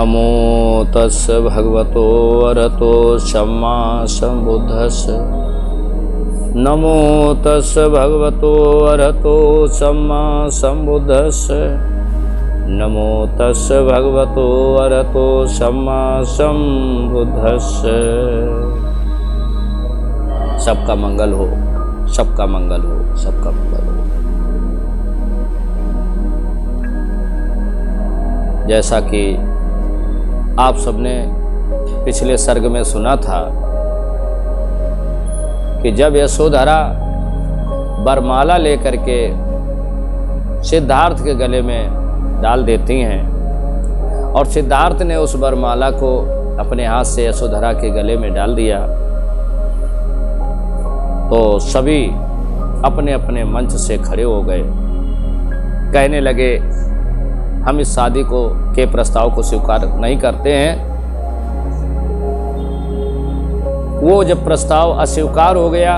नमो तस् भगवतो अरहतो सम्मा सम्बुद्धस्स। नमो तस् भगवतो अरहतो सम्मा सम्बुद्धस्स। नमो तस् भगवतो अरहतो सम्मा सम्बुद्धस्स। सबका मंगल हो, सबका मंगल हो, सबका मंगल हो। जैसा कि आप सबने पिछले सर्ग में सुना था कि जब यशोधरा वरमाला लेकर के सिद्धार्थ के गले में डाल देती हैं और सिद्धार्थ ने उस वरमाला को अपने हाथ से यशोधरा के गले में डाल दिया, तो सभी अपने अपने मंच से खड़े हो गए। कहने लगे हम इस शादी को के प्रस्ताव को स्वीकार नहीं करते हैं। वो जब प्रस्ताव अस्वीकार हो गया,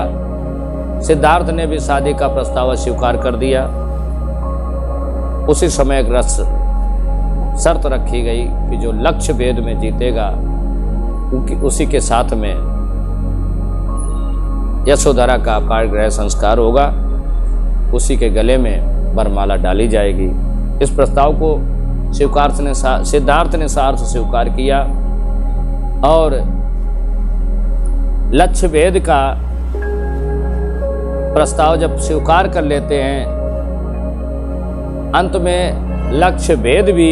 सिद्धार्थ ने भी शादी का प्रस्ताव अस्वीकार कर दिया। उसी समय एक शर्त रखी गई कि जो लक्ष्य भेद में जीतेगा उसी के साथ में यशोधरा का अपार संस्कार होगा, उसी के गले में वरमाला डाली जाएगी। इस प्रस्ताव को सिद्धार्थ ने सार्थ स्वीकार किया और लक्ष्य भेद का प्रस्ताव जब स्वीकार कर लेते हैं, अंत में लक्ष्य भेद भी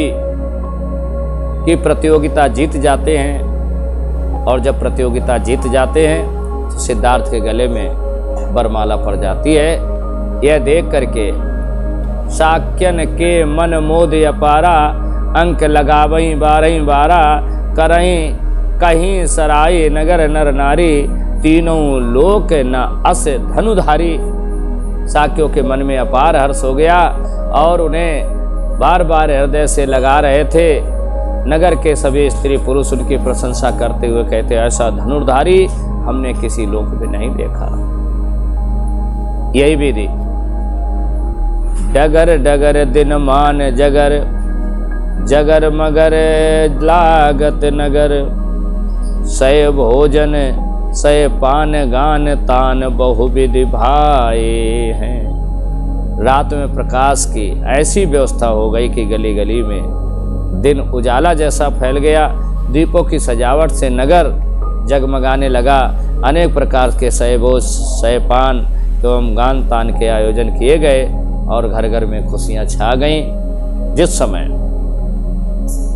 की प्रतियोगिता जीत जाते हैं। और जब प्रतियोगिता जीत जाते हैं तो सिद्धार्थ के गले में वरमाला पड़ जाती है। यह देख करके साक्यन के मन मोद अपारा, अंक लगावई बारही बारा, करहीं कहीं सराय नगर नर नारी, तीनों लोक न अस धनुधारी। साक्यों के मन में अपार हर्ष हो गया और उन्हें बार बार हृदय से लगा रहे थे। नगर के सभी स्त्री पुरुष उनकी प्रशंसा करते हुए कहते, ऐसा धनुर्धारी हमने किसी लोक में नहीं देखा। यही विधि डगर डगर दिन मान जगर, जगर मगर लागत नगर, सय भोजन सय पान गान तान बहुविधि भाए हैं। रात में प्रकाश की ऐसी व्यवस्था हो गई कि गली गली में दिन उजाला जैसा फैल गया। दीपों की सजावट से नगर जगमगाने लगा। अनेक प्रकार के सय भोज सय पान एवं गान तान के आयोजन किए गए और घर घर में खुशियां छा गईं। जिस समय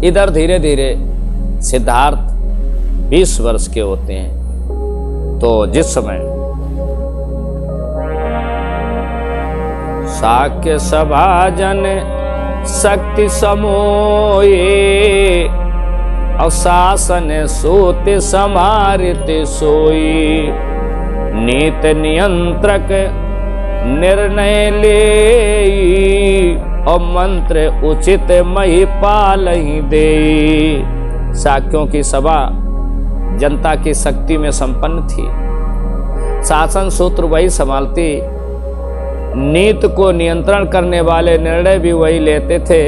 इधर धीरे धीरे सिद्धार्थ 20 वर्ष के होते हैं, तो जिस समय साक्य सभा जन शक्ति समोए, और शासन सोते समारित सोई, नीत नियंत्रक निर्णय ले, और मंत्र उचित महिपाल ही दे। साक्यों की सभा जनता की शक्ति में संपन्न थी। शासन सूत्र वही संभालती, नीति को नियंत्रण करने वाले निर्णय भी वही लेते थे,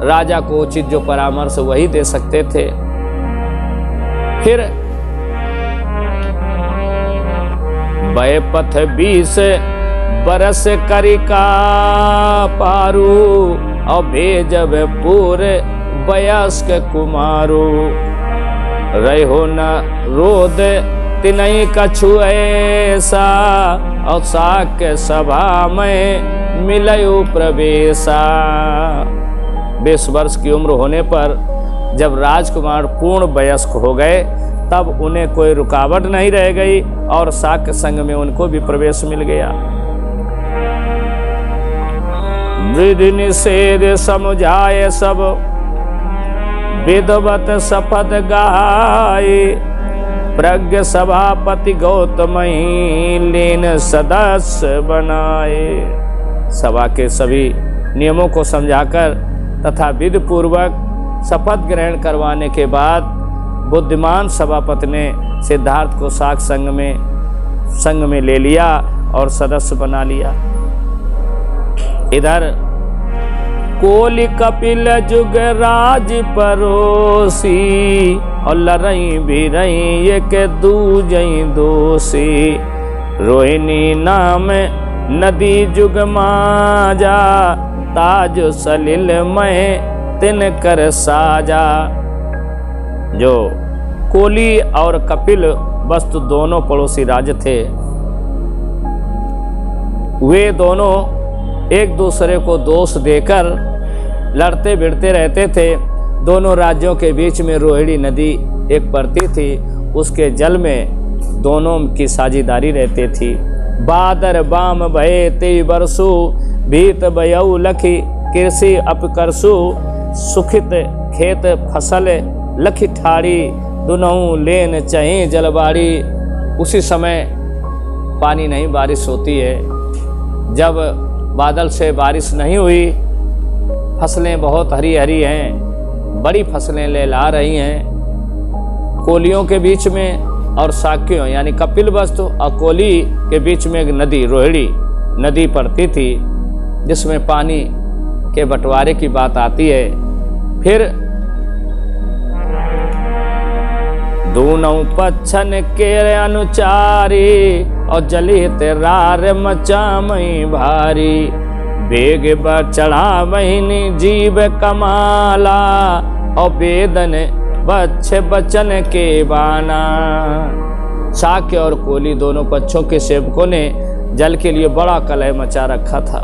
राजा को उचित जो परामर्श वही दे सकते थे। फिर भय पथ 20 बरस करिका पारू, और भेजब पूरे वयस्क कुमारू, रहो न रोद तिनई कछु ऐसा, और साक्य सभा में मिलयो प्रवेशा। 20 वर्ष की उम्र होने पर जब राजकुमार पूर्ण वयस्क हो गए, तब उन्हें कोई रुकावट नहीं रह गई और साक्य संघ में उनको भी प्रवेश मिल गया। विधि निषेध समझाए सब, विधवत शपथ गाये, प्रज्ञ सभापति गौतमई लीन सदस्य बनाए। सभा के सभी नियमों को समझाकर तथा विधि पूर्वक शपथ ग्रहण करवाने के बाद बुद्धिमान सभापति ने सिद्धार्थ को साक्य संघ में ले लिया और सदस्य बना लिया। इधर कोलि कपिल जुग राज परोसी, और लरई भी रही एक दूजई दोषी। रोहिणी नाम नदी जुग माजा, ताज सलिल में तिन कर साजा। जो कोली और कपिल वस्तु दोनों पड़ोसी राज थे, वे दोनों एक दूसरे को दोष देकर लड़ते भिड़ते रहते थे। दोनों राज्यों के बीच में रोहिणी नदी एक पड़ती थी, उसके जल में दोनों की साझेदारी रहती थी। बादर बाम भये ते बरसु, भीत भयउ लखी कृषि अपकरसु। सुखित खेत फसल लखी ठाड़ी, दुनहु लेन चहे जलबाड़ी। उसी समय पानी नहीं बारिश होती है, जब बादल से बारिश नहीं हुई, फसलें बहुत हरी हरी हैं, बड़ी फसलें लहला रही हैं। कोलियों के बीच में और साक्यों यानी कपिल वस्तु और कोली के बीच में एक नदी रोहिणी नदी पड़ती थी, जिसमें पानी के बंटवारे की बात आती है। फिर दोनों पच्छन के अनुचारी, और जली तेरार मचामई भारी। बेग चढ़ा महीनी जीव कमाला, और वेदन बच्छ बचन के बाना। साक्य और कोली दोनों पक्षों के सेवकों ने जल के लिए बड़ा कलह मचा रखा था।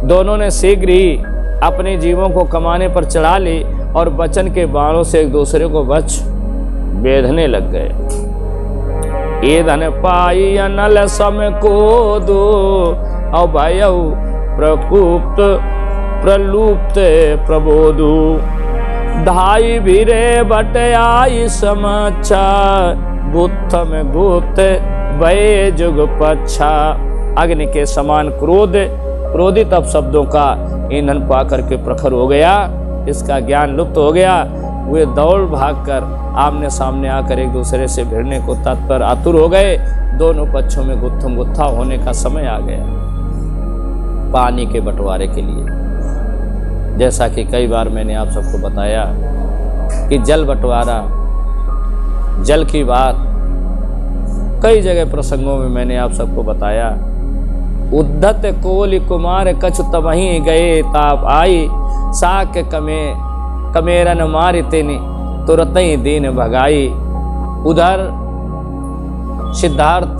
दोनों ने शीघ्र ही अपने जीवों को कमाने पर चढ़ा ली, और बचन के बाणों से एक दूसरे को बच बेधने लग गए। ये धन पाई अनल सम को दो, और भयउ प्रकुप्त प्रलुप्त प्रबोधु। धाई भीरे बट आई समच्छा, गुत्थ में गुत्थ भय जुग पच्छा। अग्नि के समान क्रोधित अपशब्दों का ईंधन पाकर के प्रखर हो गया, इसका ज्ञान लुप्त हो गया। वे दौड़ भागकर आमने सामने आकर एक दूसरे से भिड़ने को तत्पर आतुर हो गए। दोनों पक्षों में गुत्थम गुत्था होने का समय आ गया पानी के बंटवारे के लिए। जैसा कि कई बार मैंने आप सबको बताया कि जल बंटवारा, जल की बात कई जगह प्रसंगों में मैंने आप सबको बताया। उद्धत कोलि कुमार कछु तबहि गए ताप आई, साक कमेरन मारि तिनि तुरत ही दीन भगाई। उधर सिद्धार्थ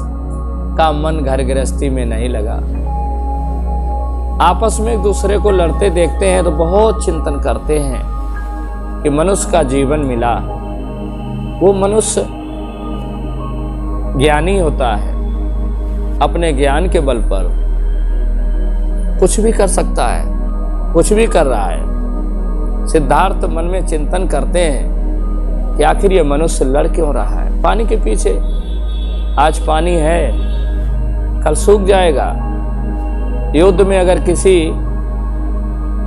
का मन घर गृहस्थी में नहीं लगा। आपस में एक दूसरे को लड़ते देखते हैं तो बहुत चिंतन करते हैं कि मनुष्य का जीवन मिला, वो मनुष्य ज्ञानी होता है, अपने ज्ञान के बल पर कुछ भी कर सकता है, कुछ भी कर रहा है। सिद्धार्थ मन में चिंतन करते हैं कि आखिर ये मनुष्य लड़ क्यों रहा है पानी के पीछे। आज पानी है, कल सूख जाएगा। युद्ध में अगर किसी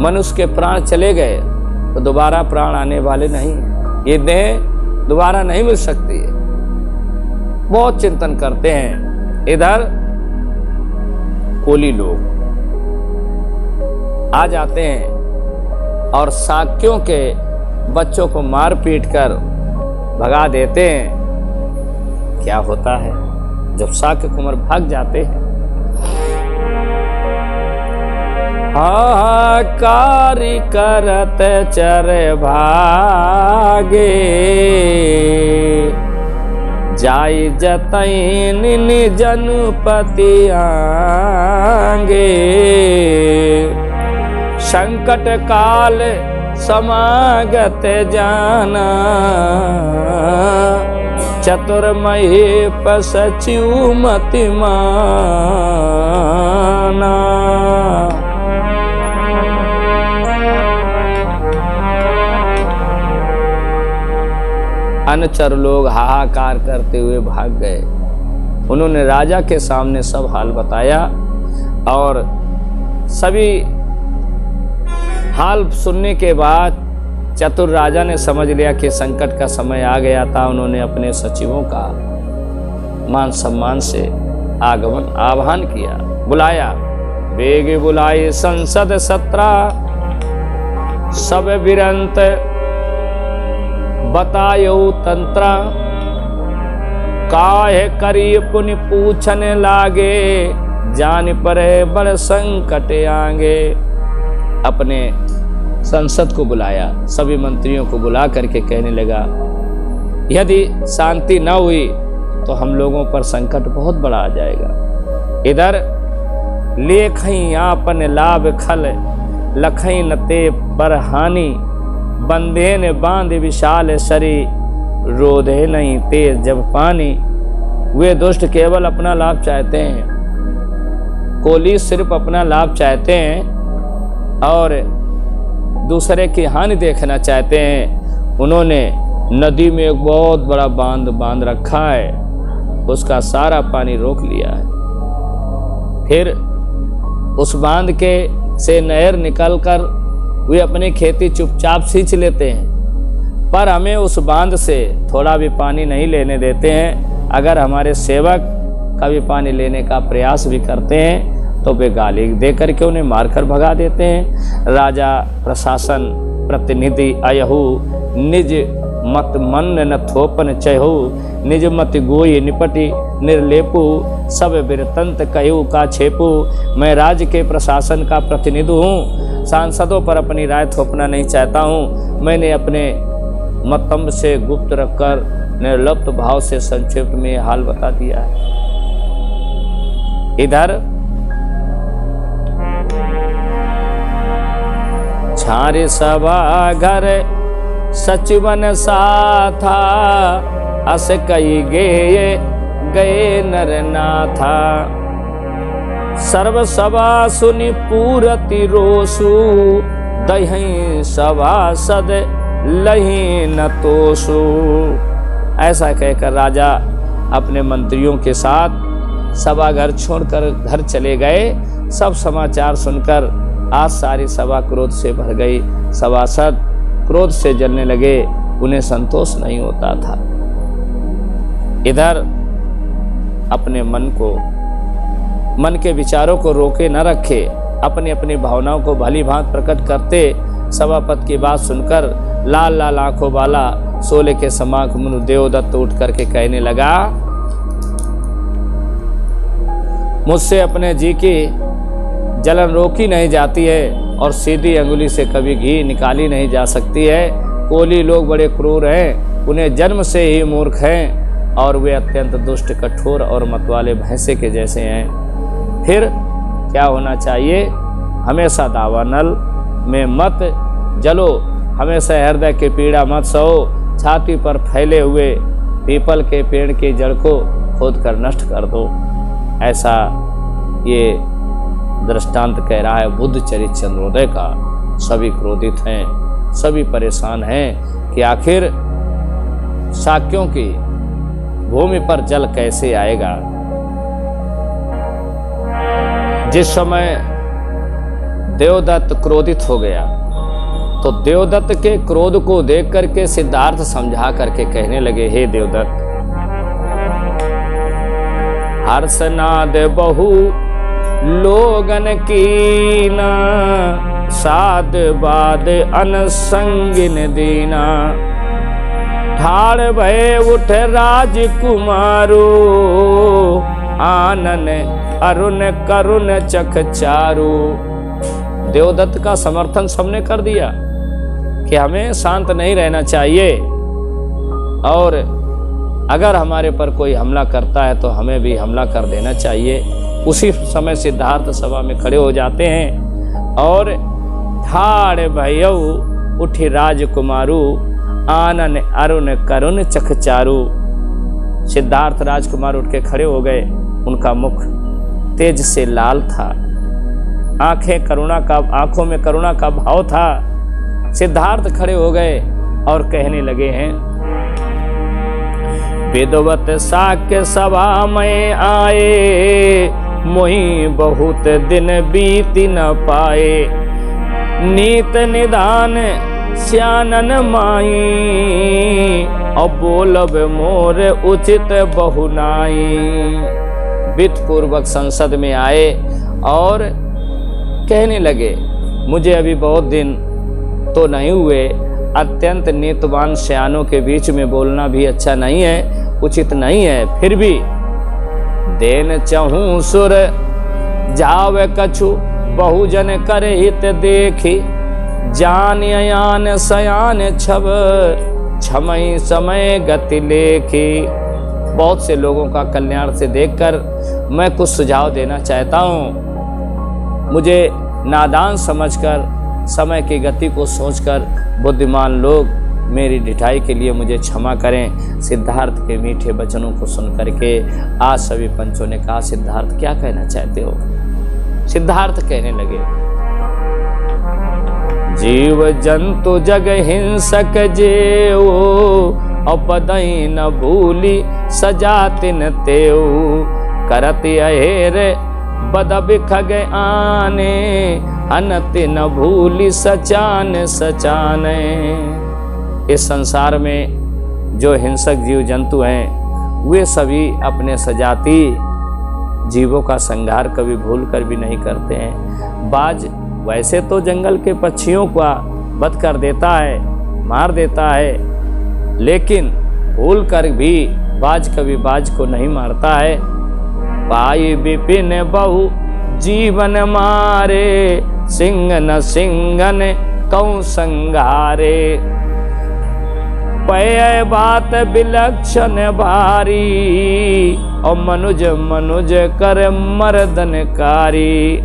मनुष्य के प्राण चले गए तो दोबारा प्राण आने वाले नहीं, ये देह दोबारा नहीं मिल सकती है। बहुत चिंतन करते हैं। इधर कोली लोग आ जाते हैं और साक्यों के बच्चों को मार पीट कर भगा देते हैं। क्या होता है जब साक्य कुमार भाग जाते हैं? हाहाकारी करत चर भागे, जाई जतैन जनपति आंगे। संकट काल समागत जाना, चतुर्मही पसचिउ मति माना। अनुचर लोग हाहाकार करते हुए भाग गए। उन्होंने राजा के सामने सब हाल बताया और सभी हाल सुनने के बाद चतुर राजा ने समझ लिया कि संकट का समय आ गया था। उन्होंने अपने सचिवों का मान सम्मान से आह्वान किया, बुलाया। बेग बुलाए संसद सत्रा, सब विरंत बतायो तंत्रा, काहे करी पुनि पूछने लागे, जान परे बड़ संकट आगे। अपने संसद को बुलाया, सभी मंत्रियों को बुला करके कहने लगा, यदि शांति न हुई तो हम लोगों पर संकट बहुत बड़ा आ जाएगा। इधर लेखई आपन लाभ खल, लखई नते बरहानी, बंधे ने बांध विशाल सरी, रोधे नहीं तेज जब पानी। वे दुष्ट केवल अपना लाभ चाहते हैं, कोली सिर्फ अपना लाभ चाहते हैं और दूसरे की हानि देखना चाहते हैं। उन्होंने नदी में एक बहुत बड़ा बांध रखा है, उसका सारा पानी रोक लिया है। फिर उस बांध के से नहर निकलकर वे अपनी खेती चुपचाप सींच लेते हैं, पर हमें उस बांध से थोड़ा भी पानी नहीं लेने देते हैं। अगर हमारे सेवक कभी पानी लेने का प्रयास भी करते हैं तो वे गाली दे करके उन्हें मारकर भगा देते हैं। राजा प्रशासन प्रतिनिधि अयहु, निज मत मन न थोपन चहु, निज मत गोई निपटी निर्लेपु, सब बिरतंत कहू का छेपू। मैं राज्य के प्रशासन का प्रतिनिधि हूँ, सांसदों पर अपनी राय थोपना नहीं चाहता हूँ। मैंने अपने मतंब से गुप्त रखकर निर्लिप्त भाव से संक्षिप्त में यह हाल बता दिया है। इधर छारे सभा घर सचिवन साथा, अस कई गए नर नाथा। सर्व सभा सुनि पूरति रोसु, दही सभासद लही न तोसु। ऐसा कहकर राजा अपने मंत्रियों के साथ सभाघर छोड़कर घर चले गए। सब समाचार सुनकर आज सारी सभा क्रोध से भर गई। सभासद क्रोध से जलने लगे, उन्हें संतोष नहीं होता था। इधर अपने मन के विचारों को रोके न रखे, अपनी अपनी भावनाओं को भली भांति प्रकट करते सभापति की बात सुनकर लाल लाल आंखों वाला सोले के समान मुनु देवदत्त उठ करके कहने लगा, मुझसे अपने जी की जलन रोकी नहीं जाती है और सीधी अंगुली से कभी घी निकाली नहीं जा सकती है। कोली लोग बड़े क्रूर हैं, उन्हें जन्म से ही मूर्ख हैं और वे अत्यंत दुष्ट, कठोर और मतवाले भैंसे के जैसे हैं। फिर क्या होना चाहिए? हमेशा दावानल में मत जलो, हमेशा हृदय की पीड़ा मत सहो, छाती पर फैले हुए पीपल के पेड़ की जड़ को खोद कर नष्ट कर दो। ऐसा ये दृष्टांत कह रहा है बुद्ध चरित चंद्रोदय का। सभी क्रोधित हैं, सभी परेशान हैं कि आखिर शाक्यों की भूमि पर जल कैसे आएगा। जिस समय देवदत्त क्रोधित हो गया तो देवदत्त के क्रोध को देख करके सिद्धार्थ समझा करके कहने लगे, हे देवदत्त, हर्षनाद बहु लोगन कीना, साध बाद अनसंगिन दीना। ठाड़ भय उठ राजकुमारो, आनन अरुण करुण चख चारू। देवदत्त का समर्थन सबने कर दिया कि हमें शांत नहीं रहना चाहिए और अगर हमारे पर कोई हमला करता है तो हमें भी हमला कर देना चाहिए। उसी समय सिद्धार्थ सभा में खड़े हो जाते हैं और ठाड़ भयउ उठी राजकुमारू, आनन अरुण करुण चख चारू। सिद्धार्थ राजकुमार उठ के खड़े हो गए। उनका मुख तेज से लाल था, आंखों में करुणा का भाव था। सिद्धार्थ खड़े हो गए और कहने लगे हैं, विदवत साक्य सभा में आए, मोहि बहुत दिन बीती न पाए। नीत निदान श्यानन माई, अब बोलब मोर उचित बहुनाई। वित्त पूर्वक संसद में आए और कहने लगे, मुझे अभी बहुत दिन तो नहीं हुए। अत्यंत नीतवान सयानों के बीच में बोलना भी अच्छा नहीं है, उचित नहीं है। फिर भी देन चहूँ सुर जावे कछु, बहुजन करे हित देखी। जान अयान सयान छब, छमई समय गति लेखी। बहुत से लोगों का कल्याण से देखकर मैं कुछ सुझाव देना चाहता हूँ। मुझे नादान समझकर, समय की गति को सोचकर बुद्धिमान लोग मेरी ढिठाई के लिए मुझे क्षमा करें। सिद्धार्थ के मीठे वचनों को सुन करके आज सभी पंचों ने कहा, सिद्धार्थ क्या कहना चाहते हो? सिद्धार्थ कहने लगे, जीव जंतु जग हिंसक जेऊ, अपदई न भूली सजातिन तेऊ। करति अहेर बद बिखग आने, अनति न भूली सचान सचाने। इस संसार में जो हिंसक जीव जंतु हैं वे सभी अपने सजाती जीवों का संहार कभी भूल कर भी नहीं करते हैं। बाज वैसे तो जंगल के पक्षियों का वध कर देता है, मार देता है, लेकिन भूल कर भी बाज कभी बाज को नहीं मारता है। पाई विपिन बहु जीवन मारे, सिंह न सिंगन कौ संघारे। पय बात विलक्षण भारी, और मनुज मनुज कर मर्दनकारी।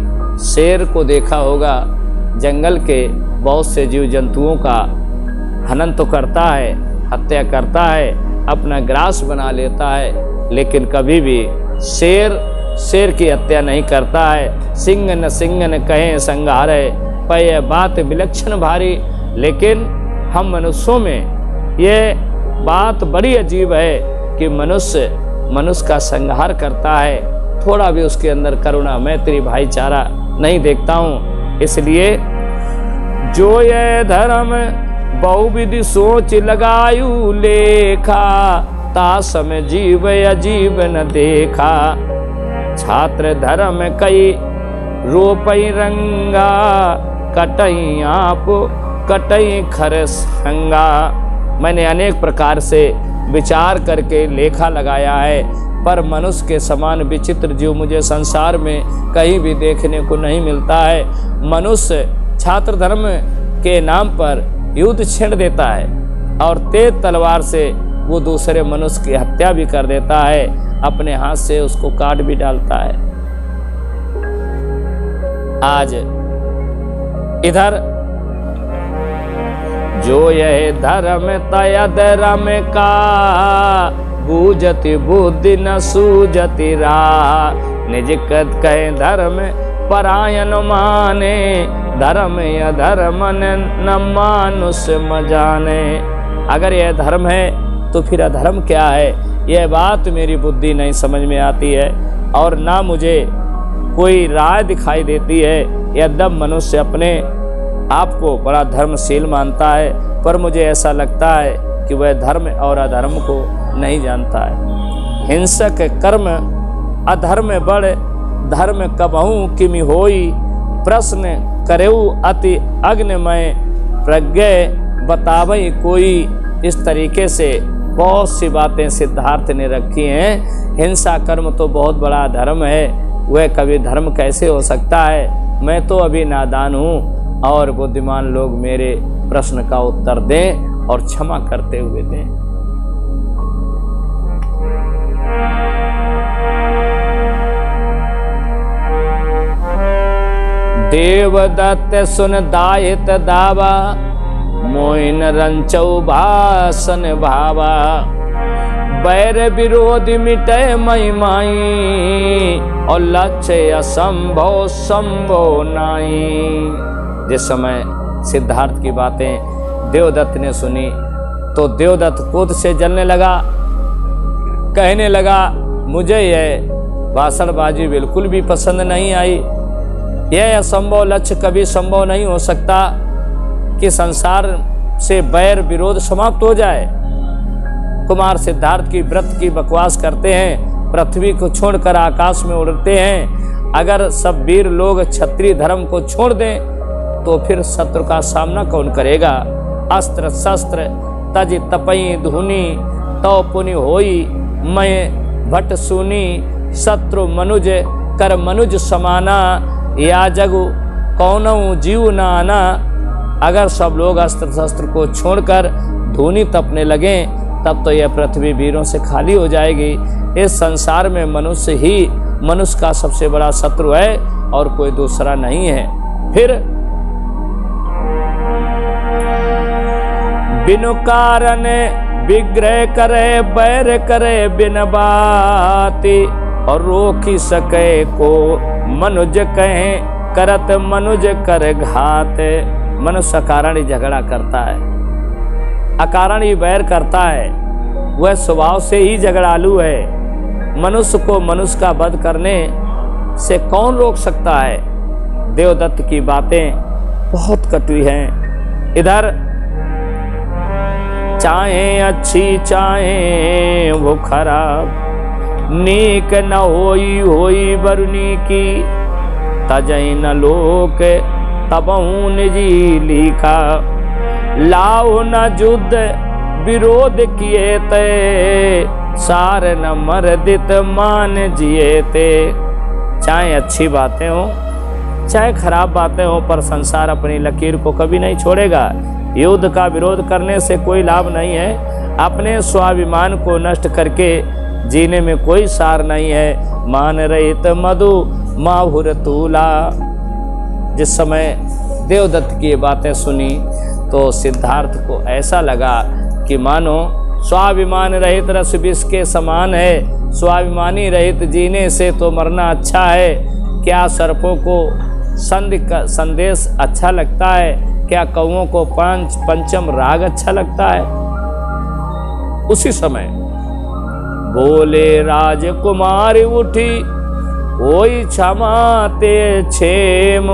शेर को देखा होगा, जंगल के बहुत से जीव जंतुओं का हनन तो करता है, हत्या करता है, अपना ग्रास बना लेता है, लेकिन कभी भी शेर की हत्या नहीं करता है। सिंह न सिंगन कहें संघारे, पय बात विलक्षण भारी। लेकिन हम मनुष्यों में ये बात बड़ी अजीब है कि मनुष्य का संहार करता है, थोड़ा भी उसके अंदर करुणा, मैत्री, भाईचारा नहीं देखता हूँ। इसलिए जो ये धर्म बहुविधि सोच लगायु लेखा, तासम जीव अजीब न देखा। छात्र धर्म कई रोपई रंगा, कटई आप कटई खर संगा। मैंने अनेक प्रकार से विचार करके लेखा लगाया है, पर मनुष्य के समान विचित्र जीव मुझे संसार में कहीं भी देखने को नहीं मिलता है। मनुष्य छात्र धर्म के नाम पर युद्ध छेड़ देता है और तेज तलवार से वो दूसरे मनुष्य की हत्या भी कर देता है, अपने हाथ से उसको काट भी डालता है। आज इधर जो यह धर्म तयद रम का, बूझति बुद्धि न सूझति राह। निज कद कहे धर्म परायण माने, धर्म या धर्म न मानुष म जाने। अगर यह धर्म है तो फिर अधर्म क्या है, यह बात मेरी बुद्धि नहीं समझ में आती है और ना मुझे कोई राय दिखाई देती है। यद्यप मनुष्य अपने आप को बड़ा धर्मशील मानता है, पर मुझे ऐसा लगता है कि वह धर्म और अधर्म को नहीं जानता है। हिंसक कर्म अधर्म बढ़, धर्म कबहू किमि होई। प्रश्न करेऊ अति अग्निमय, प्रज्ञ बतावई कोई। इस तरीके से बहुत सी बातें सिद्धार्थ ने रखी हैं। हिंसा कर्म तो बहुत बड़ा धर्म है, वह कभी धर्म कैसे हो सकता है। मैं तो अभी नादान हूँ और बुद्धिमान लोग मेरे प्रश्न का उत्तर दें और क्षमा करते हुए दें। देवदत्त सुन दायित दावा, मोइन रंचौ भासन भावा। बैर विरोध मिटे मई माई, और लक्ष्य असंभव संभव नाई। जिस समय सिद्धार्थ की बातें देवदत्त ने सुनी तो देवदत्त क्रोध से जलने लगा, कहने लगा मुझे यह भाषणबाजी बिल्कुल भी पसंद नहीं आई। यह असंभव लक्ष्य कभी संभव नहीं हो सकता कि संसार से बैर विरोध समाप्त हो जाए। कुमार सिद्धार्थ की व्रत की बकवास करते हैं, पृथ्वी को छोड़कर आकाश में उड़ते हैं। अगर सब वीर लोग क्षत्रिय धर्म को छोड़ दें तो फिर शत्रु का सामना कौन करेगा। अस्त्र शस्त्र तज तपई धुनी तो पुनि होई मैं भट सुनी शत्रु मनुज कर मनुज समाना या जगु कौनऊ जीव न आना। अगर सब लोग अस्त्र शस्त्र को छोड़कर धूनी तपने लगें तब तो यह पृथ्वी वीरों से खाली हो जाएगी। इस संसार में मनुष्य ही मनुष्य का सबसे बड़ा शत्रु है और कोई दूसरा नहीं है। फिर बिनु कारण विग्रह करे बैर करे बिन बाती और रोकी सके को मनुज कहे करत मनुज कर घात। मनुष्य अकारण ही झगड़ा करता है, अकारण ही बैर करता है, वह स्वभाव से ही झगड़ालू है। मनुष्य को मनुष्य का वध करने से कौन रोक सकता है। देवदत्त की बातें बहुत कटु हैं। इधर चाहे अच्छी चाहे वो खराब नीक न होई बरुनी की तजई न लोक तबहू निजी लिखा लाओ न युद्ध विरोध किए ते सार न मर्दित मान जिए ते। चाहे अच्छी बातें हो चाहे खराब बातें हो पर संसार अपनी लकीर को कभी नहीं छोड़ेगा। युद्ध का विरोध करने से कोई लाभ नहीं है। अपने स्वाभिमान को नष्ट करके जीने में कोई सार नहीं है। मान रहित मधु माहुर तूला। जिस समय देवदत्त की ये बातें सुनी तो सिद्धार्थ को ऐसा लगा कि मानो स्वाभिमान रहित रस विष के समान है। स्वाभिमानी रहित जीने से तो मरना अच्छा है। क्या सर्पों को संदेश अच्छा लगता है, क्या कौओं को पंचम राग अच्छा लगता है। उसी समय बोले राजकुमार उठी ओई क्षमा ते क्षेम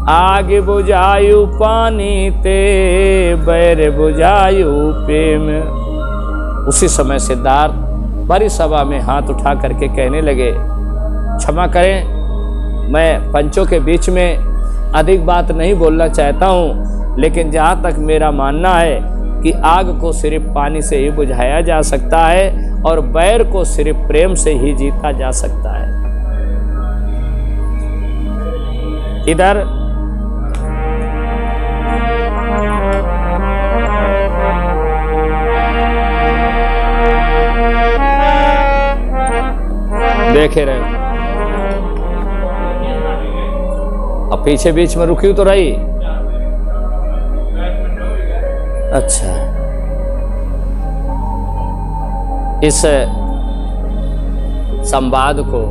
आगे बुझायु पानी ते बैर बुझायु प्रेम। उसी समय सिद्धार्थ बड़ी सभा में हाथ उठा करके कहने लगे, क्षमा करें, मैं पंचों के बीच में अधिक बात नहीं बोलना चाहता हूँ, लेकिन जहाँ तक मेरा मानना है कि आग को सिर्फ पानी से ही बुझाया जा सकता है और बैर को सिर्फ प्रेम से ही जीता जा सकता है। इधर देखे रहे अब पीछे बीच में रुकी तो रही। अच्छा, इस संवाद को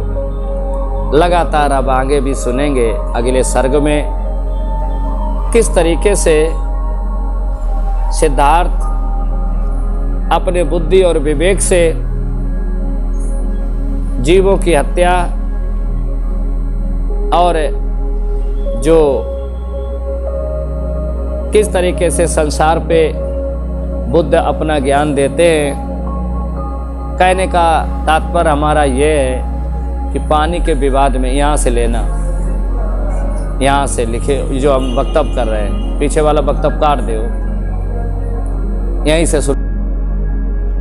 लगातार अब आगे भी सुनेंगे। अगले सर्ग में किस तरीके से सिद्धार्थ अपने बुद्धि और विवेक से जीवों की हत्या और जो किस तरीके से संसार पे बुद्ध अपना ज्ञान देते हैं। कहने का तात्पर्य हमारा ये है कि पानी के विवाद में यहाँ से लेना, यहाँ से लिखे जो हम वक्तव्य कर रहे हैं, पीछे वाला वक्तव्य काट दो, यहीं से